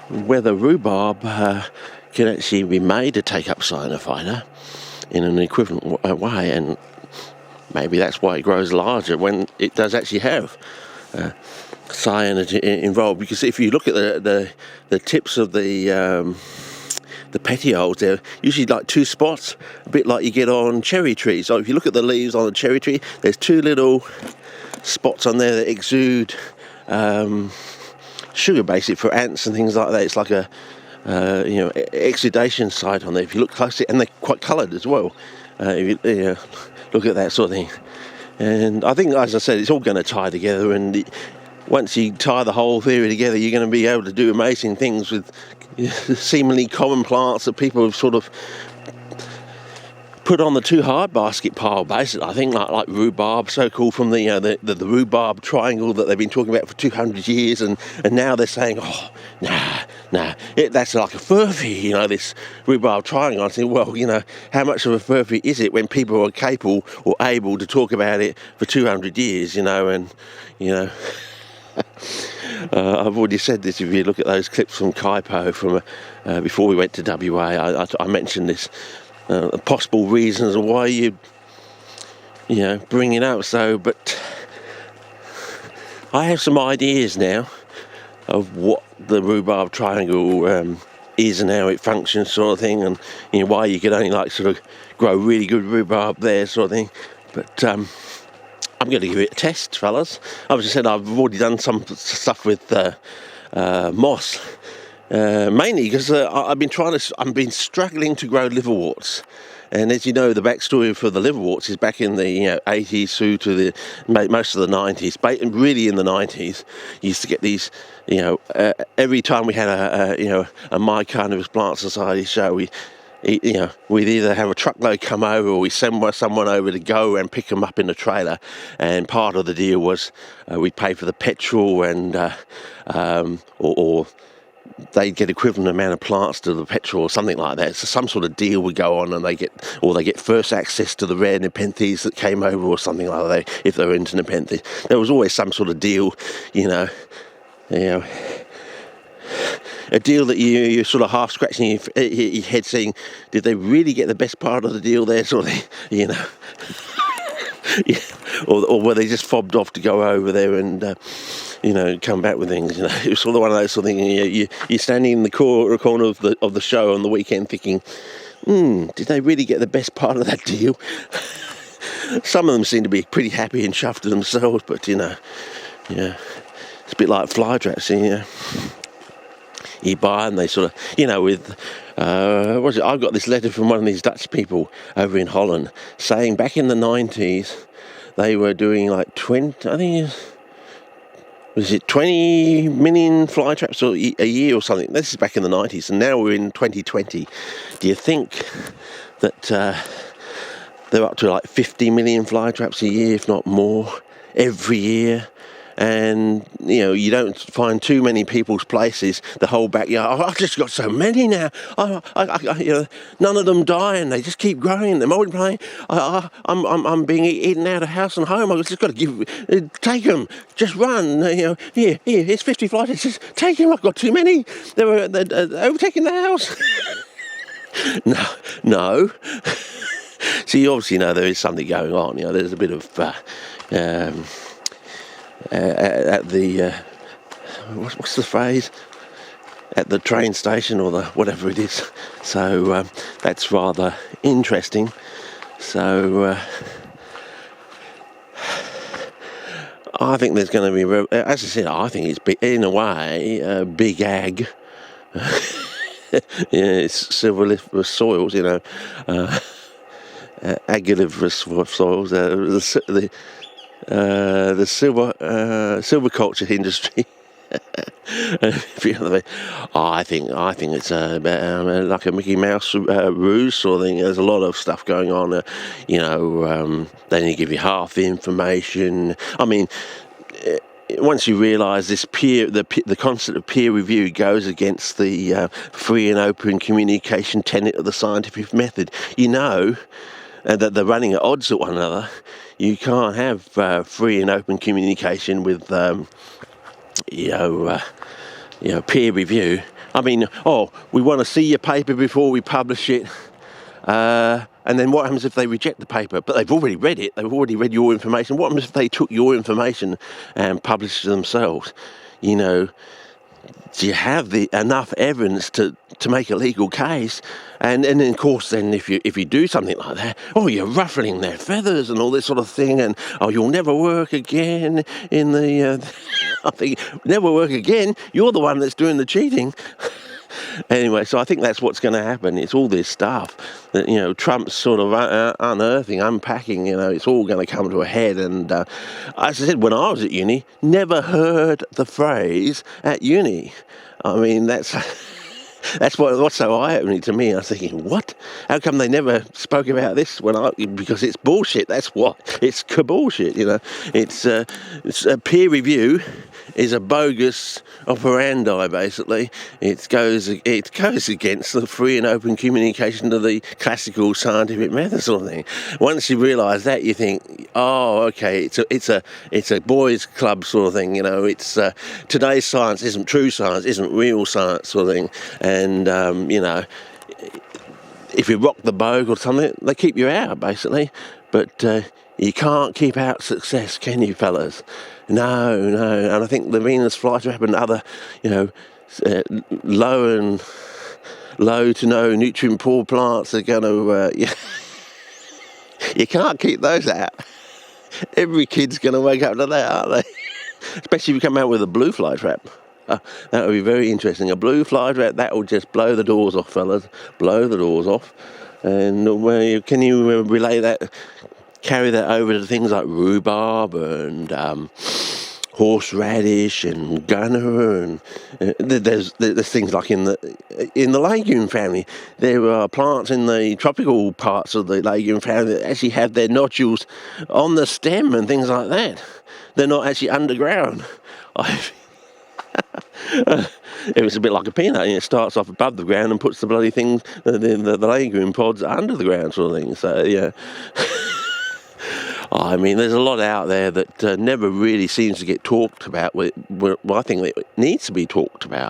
whether rhubarb can actually be made to take up cyanophyta in an equivalent way, and maybe that's why it grows larger when it does actually have cyanide involved. Because if you look at the tips of the petioles, they're usually like two spots, a bit like you get on cherry trees. So if you look at the leaves on a cherry tree, there's two little spots on there that exude sugar, basically, for ants and things like that. It's like a exudation site on there if you look closely, and they're quite coloured as well. If you look at that sort of thing. And I think, as I said, it's all going to tie together, and once you tie the whole theory together, you're going to be able to do amazing things with seemingly common plants that people have sort of put on the too hard basket pile, basically. I think like rhubarb, so called, from the rhubarb triangle that they've been talking about for 200 years, and now they're saying, oh, nah, that's like a furphy, this rhubarb triangle. I think, well, how much of a furphy is it when people are capable or able to talk about it for 200 years, and I've already said this. If you look at those clips from Kyeema from before we went to WA, I mentioned this. Possible reasons why you bring it up. But I have some ideas now of what the rhubarb triangle is and how it functions, sort of thing, and why you could only sort of grow really good rhubarb there, sort of thing. But I'm going to give it a test, fellas. As I said, I've already done some stuff with moss. Mainly because I've been struggling to grow liverworts, and as you know, the backstory for the liverworts is back in the 80s through to most of the 90s. Really, in the 90s, you used to get these. Every time we had a My Carnivorous Plant Society show, we'd either have a truckload come over, or we send someone over to go and pick them up in a trailer. And part of the deal was we'd pay for the petrol, and or they'd get equivalent amount of plants to the petrol or something like that. So some sort of deal would go on, and they get first access to the rare nepenthes that came over, or something like that, if they were into nepenthes. There was always some sort of deal, a deal that you're sort of half scratching your head saying, did they really get the best part of the deal there, sort of thing, yeah. Or were they just fobbed off to go over there and come back with things? It was sort of one of those sort of things. You're standing in the corner of the show on the weekend thinking, did they really get the best part of that deal? Some of them seem to be pretty happy and chuffed to themselves, but it's a bit like fly traps. You buy and they sort of, with, I got this letter from one of these Dutch people over in Holland saying back in the 90s they were doing like 20 million fly traps a year or something. This is back in the 90s, and now we're in 2020. Do you think that they're up to like 50 million fly traps a year, if not more, every year? And you don't find too many people's places, the whole backyard. I've just got so many now. None of them die, and they just keep growing. They're multiplying. I'm being eaten out of house and home. I've just got to take them. Just run. Here. Here's 50 flies. Just take them. I've got too many. They're overtaking the house. No. So you obviously know there is something going on. There's a bit of at the what's the phrase, at the train station or the whatever it is. So that's rather interesting. So I think there's going to be, as I said, I think it's in a way big ag. It's silver soils, agrivorous soils. The silviculture industry. I think it's like a Mickey Mouse ruse sort of thing. There's a lot of stuff going on. They need to give you half the information. I mean, once you realise this the concept of peer review goes against the free and open communication tenet of the scientific method, that they're running at odds at one another. You can't have free and open communication with peer review I mean, we want to see your paper before we publish it. And then what happens if they reject the paper? But they've already read it. They've already read your information. What happens if they took your information and published it themselves? You know, do you have enough evidence to make a legal case? And then, of course, then if you do something like that, you're ruffling their feathers and all this sort of thing, and you'll never work again in the. I think never work again. You're the one that's doing the cheating. Anyway, so I think that's what's going to happen. It's all this stuff that, Trump's sort of unearthing, unpacking, it's all going to come to a head. And as I said, when I was at uni, never heard the phrase at uni. I mean, that's what's so eye-opening to me. I was thinking, what? How come they never spoke about this because it's bullshit, that's what. It's bullshit, It's a peer review is a bogus operandi, basically. It goes against the free and open communication of the classical scientific method sort of thing. Once you realise that, you think, okay, it's a boys' club sort of thing. It's today's science isn't true science, isn't real science sort of thing. And if you rock the boat or something, they keep you out, basically. But you can't keep out success, can you, fellas? No. And I think the Venus flytrap happened to other, low to no nutrient poor plants are going to, you can't keep those out. Every kid's going to wake up to that, aren't they? Especially if you come out with a blue flytrap. That would be very interesting. A blue flytrap, that will just blow the doors off, fellas. Blow the doors off. And can you relay that, carry that over to things like rhubarb and horseradish and gunner, and there's things like in the legume family. There are plants in the tropical parts of the legume family that actually have their nodules on the stem and things like that. They're not actually underground. It was a bit like a peanut. It starts off above the ground and puts the bloody things, the legume pods under the ground sort of thing. So, yeah. I mean, there's a lot out there that never really seems to get talked about. Well, I think it needs to be talked about.